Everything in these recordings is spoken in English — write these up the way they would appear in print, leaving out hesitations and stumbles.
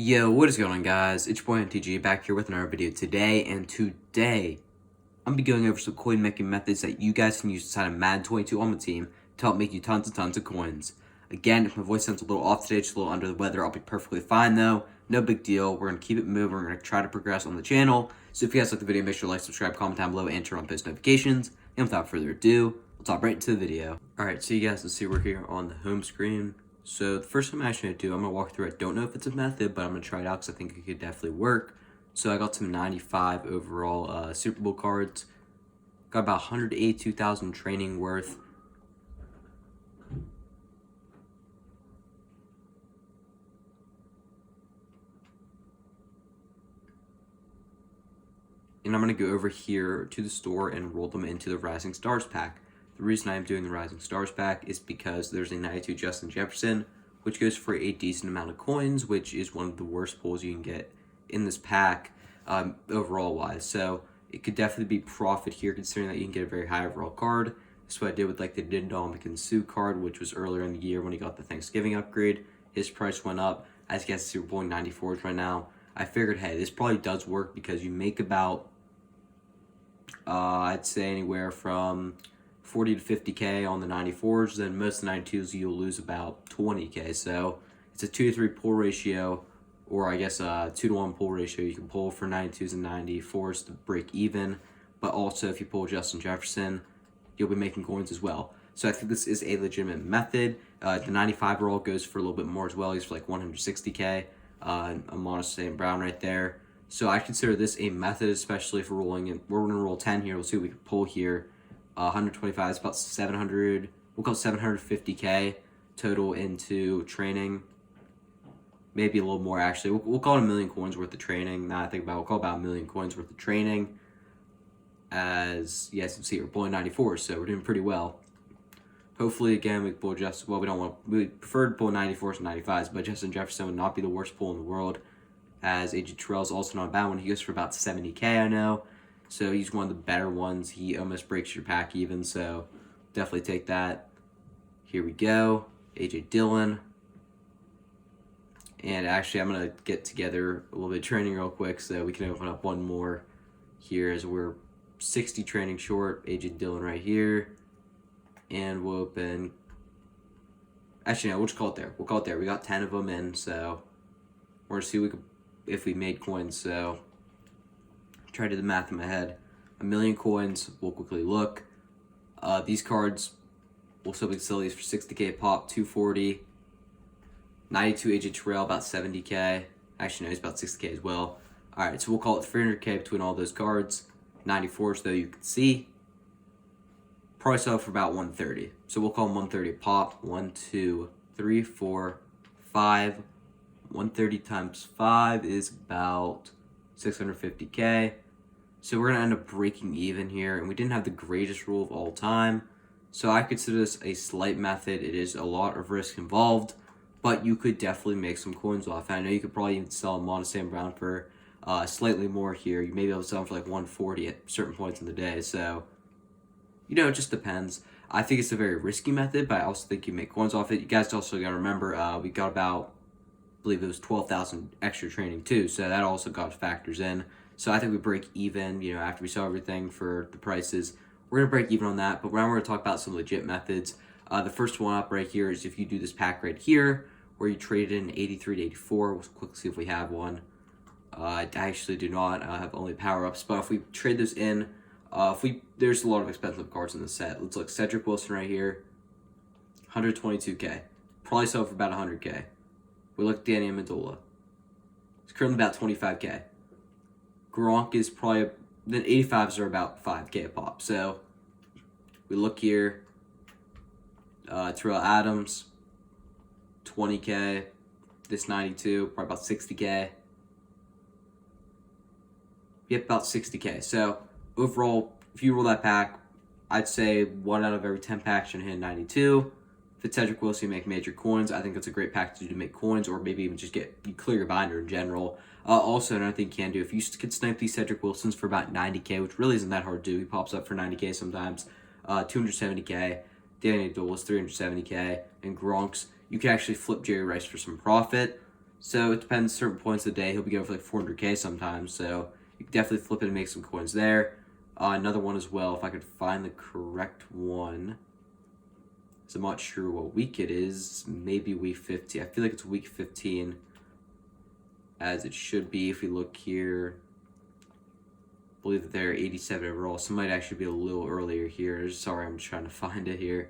Yo, what is going on, guys? It's your boy MTG back here with another video today, and today I'm gonna be going over some coin making methods that you guys can use inside of Madden 22 Ultimate Team to help make you tons and tons of coins. Again, if my voice sounds a little off today, just a little under the weather, I'll be perfectly fine though. No big deal. We're gonna keep it moving. We're gonna try to progress on the channel. So if you guys like the video, make sure to like, subscribe, comment down below, and turn on post notifications. And without further ado, we'll top right into the video. Alright, so you guys can see we're here on the home screen. So the first thing I'm actually going to do, I'm going to walk through. I don't know if it's a method, but I'm going to try it out because I think it could definitely work. So I got some 95 overall Super Bowl cards. Got about 182,000 training worth. And I'm going to go over here to the store and roll them into the Rising Stars pack. The reason I'm doing the Rising Stars pack is because there's a 92 Justin Jefferson, which goes for a decent amount of coins, which is one of the worst pulls you can get in this pack overall wise. So it could definitely be profit here, considering that you can get a very high overall card. That's what I did with like the Ndamukong Suh card, which was earlier in the year when he got the Thanksgiving upgrade. His price went up. As you guys see, we're pulling 94s right now. I figured, hey, this probably does work because you make about, I'd say anywhere from 40 to 50K on the 94s, then most of the 92s you'll lose about 20K. So it's a 2 to 3 pull ratio, or I guess a 2 to 1 pull ratio. You can pull for 92s and 94s to break even, but also if you pull Justin Jefferson, you'll be making coins as well. So I think this is a legitimate method. The 95 roll goes for a little bit more as well. He's for like 160K. Amon St. Brown right there. So I consider this a method, especially for rolling in. We're going to roll 10 here. We'll see what we can pull here. 125 is about 700. We'll call it 750K total into training. Maybe a little more actually. We'll call it 1 million coins worth of training. Now I think about, we'll call about 1 million coins worth of training. As you guys can see, we're pulling 94, so we're doing pretty well. Hopefully, again, we can pull just, well, we prefer to pull 94s and 95s, but Justin Jefferson would not be the worst pull in the world, as AJ Terrell is also not a bad one. He goes for about 70K, I know, so he's one of the better ones. He almost breaks your pack even, so definitely take that. Here we go, AJ Dillon. And actually, I'm going to get together a little bit of training real quick so we can open up one more here as we're 60 training short. AJ Dillon right here. And we'll open, actually no, we'll just call it there. We'll call it there. We got 10 of them in, so we're going to see if we made coins. So try to do the math in my head. 1 million coins, we'll quickly look. These cards, we'll still be selling these for 60K pop, 240. 92 AJ Terrell, about 70K. Actually, no, he's about 60K as well. All right, so we'll call it 300K between all those cards. 94s, though, you can see. Probably sell for about 130. So we'll call them 130 pop. 1, 2, 3, 4, 5. 130 times 5 is about 650K. So we're going to end up breaking even here. And we didn't have the greatest rule of all time. So I consider this a slight method. It is a lot of risk involved, but you could definitely make some coins off. And I know you could probably even sell Amon St. Brown for slightly more here. You may be able to sell them for like 140 at certain points in the day. So, you know, it just depends. I think it's a very risky method, but I also think you make coins off it. You guys also got to remember, we got about, I believe it was 12,000 extra training too, so that also got factors in. So I think we break even, you know, after we sell everything for the prices. We're going to break even on that, but now we're going to talk about some legit methods. The first one up right here is if you do this pack right here, where you trade in 83 to 84. We'll quickly see if we have one. I actually do not. I have only power-ups, but if we trade those in, there's a lot of expensive cards in the set. Let's look. Cedric Wilson right here, 122K. Probably sell for about 100K. We look at Danny Amendola. It's currently about 25K. Gronk is probably, the 85s are about 5K a pop. So we look here. Terrell Adams, 20K. This 92, probably about 60K. Yep, about 60K. So overall, if you roll that pack, I'd say 1 out of every 10 packs should hit 92. If it's Cedric Wilson, you make major coins. I think that's a great pack to do to make coins, or maybe even just you clear your binder in general. Also, another thing you can do, if you could snipe these Cedric Wilsons for about 90K, which really isn't that hard to do. He pops up for 90K sometimes. 270K. Danny Amendola is 370K. And Gronk's, you can actually flip Jerry Rice for some profit. So it depends certain points of the day. He'll be going for like 400k sometimes. So you can definitely flip it and make some coins there. Another one as well, if I could find the correct one. So I'm not sure what week it is. Maybe week 15. I feel like it's week 15, as it should be. If we look here, I believe that they're 87 overall. So it might actually be a little earlier here. Sorry, I'm trying to find it here.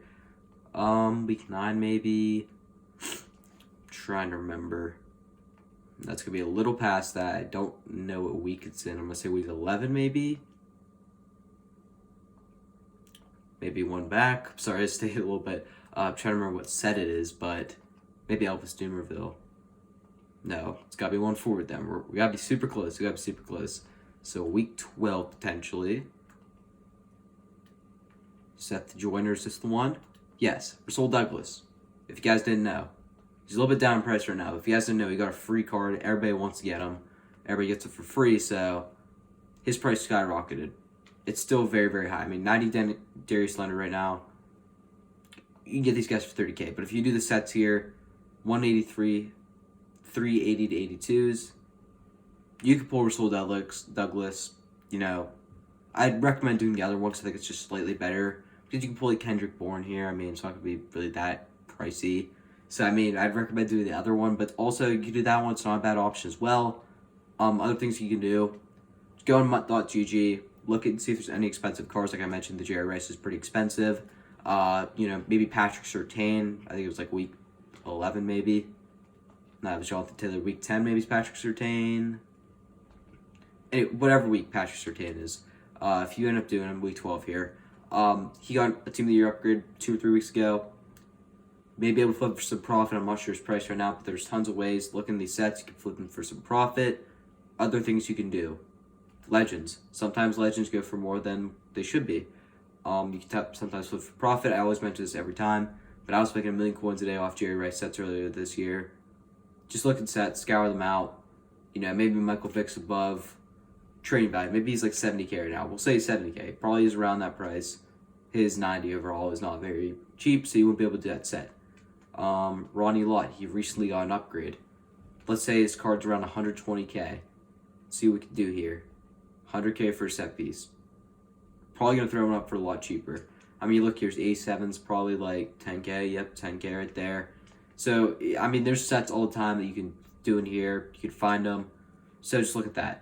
Week 9 maybe. I'm trying to remember. That's gonna be a little past that. I don't know what week it's in. I'm gonna say week 11 maybe. Maybe one back. Sorry, I stayed a little bit. I'm trying to remember what set it is, but maybe Elvis Dumerville. No, it's gotta be one forward then. We gotta be super close. We gotta be super close. So week 12 potentially. Seth Joyner, is this the one? Yes, Rasul Douglas. If you guys didn't know, he's a little bit down in price right now. If you guys didn't know, he got a free card. Everybody wants to get him. Everybody gets it for free, so his price skyrocketed. It's still very, very high. I mean, 90 Darius Leonard right now. You can get these guys for 30k. But if you do the sets here, 183, 380 to 82s, you can pull Rasul Douglas. You know, I'd recommend doing the other one because I think it's just slightly better. Because you can pull like Kendrick Bourne here. I mean, it's not going to be really that pricey. So, I mean, I'd recommend doing the other one. But also, you can do that one. It's not a bad option as well. Other things you can do, just go on mutt.gg. Look and see if there's any expensive cards. Like I mentioned, the Jerry Rice is pretty expensive. Maybe Patrick Surtain. I think it was like week 11 maybe. No, it was Jonathan Taylor. Week 10 maybe is Patrick Surtain. Anyway, whatever week Patrick Surtain is. If you end up doing him week 12 here. He got a Team of the Year upgrade 2 or 3 weeks ago. Maybe able to flip for some profit. I'm not sure his price right now, but there's tons of ways. Look in these sets. You can flip them for some profit. Other things you can do. Legends. Sometimes legends go for more than they should be. You can sometimes flip for profit. I always mention this every time, but I was making 1 million coins a day off Jerry Rice sets earlier this year. Just look at sets, scour them out. Maybe Michael Vick's above trading value. Maybe he's like 70k right now. We'll say 70k. Probably is around that price. His 90 overall is not very cheap, so you won't be able to do that set. Ronnie Lott, he recently got an upgrade. Let's say his card's around 120k. See what we can do here. 100k for a set piece. Probably going to throw him up for a lot cheaper. I mean, look, here's A7's probably like 10k. Yep, 10k right there. So, I mean, there's sets all the time that you can do in here. You can find them. So, just look at that.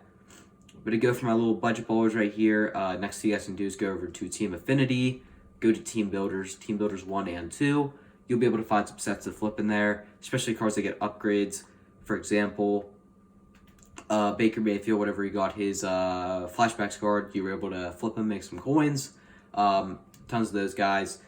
But to go for my little budget ballers right here, next thing you guys can do is go over to Team Affinity. Go to Team Builders 1 and 2. You'll be able to find some sets to flip in there, especially cards that get upgrades. For example, Baker Mayfield, whatever he got his flashbacks card, you were able to flip him, make some coins. Tons of those guys.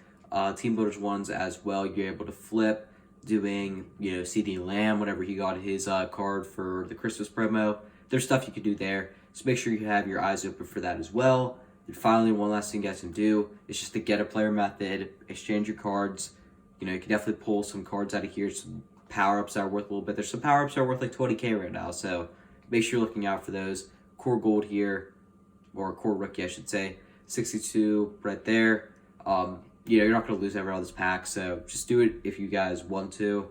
Team Builders 1s as well, you're able to flip, doing, CD Lamb, whatever he got his card for the Christmas promo. There's stuff you could do there, so make sure you have your eyes open for that as well. And finally, one last thing you guys can do is just the get a player method, exchange your cards. You can definitely pull some cards out of here, some power-ups that are worth a little bit. There's some power-ups that are worth like 20k right now, so make sure you're looking out for those. Core gold here, or core rookie, I should say. 62 right there. You're not going to lose ever on this pack, so just do it if you guys want to.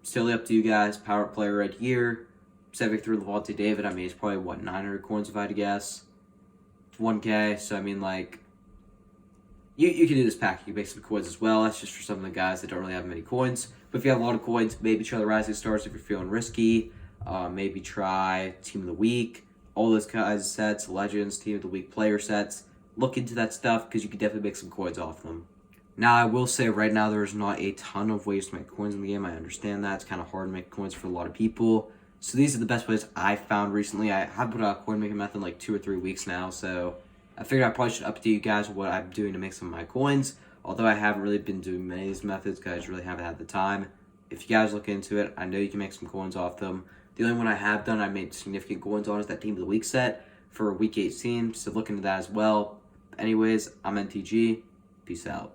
It's totally up to you guys. Power up player right here. 73 Levante David. I mean, it's probably, 900 coins if I had to guess. 1k, so I mean, like, you can do this pack. You can make some coins as well. That's just for some of the guys that don't really have many coins. But if you have a lot of coins, maybe try the Rising Stars if you're feeling risky. Maybe try Team of the Week. All those kinds of sets, Legends, Team of the Week player sets. Look into that stuff because you can definitely make some coins off them. Now, I will say right now there's not a ton of ways to make coins in the game. I understand that. It's kind of hard to make coins for a lot of people. So these are the best ways I've found recently. I have put out a coin making method in like 2 or 3 weeks now. So I figured I probably should update you guys what I'm doing to make some of my coins. Although I haven't really been doing many of these methods because I just really haven't had the time. If you guys look into it, I know you can make some coins off them. The only one I have done, I made significant coins on, is that Team of the Week set for week 18. So look into that as well. Anyways, I'm NTG. Peace out.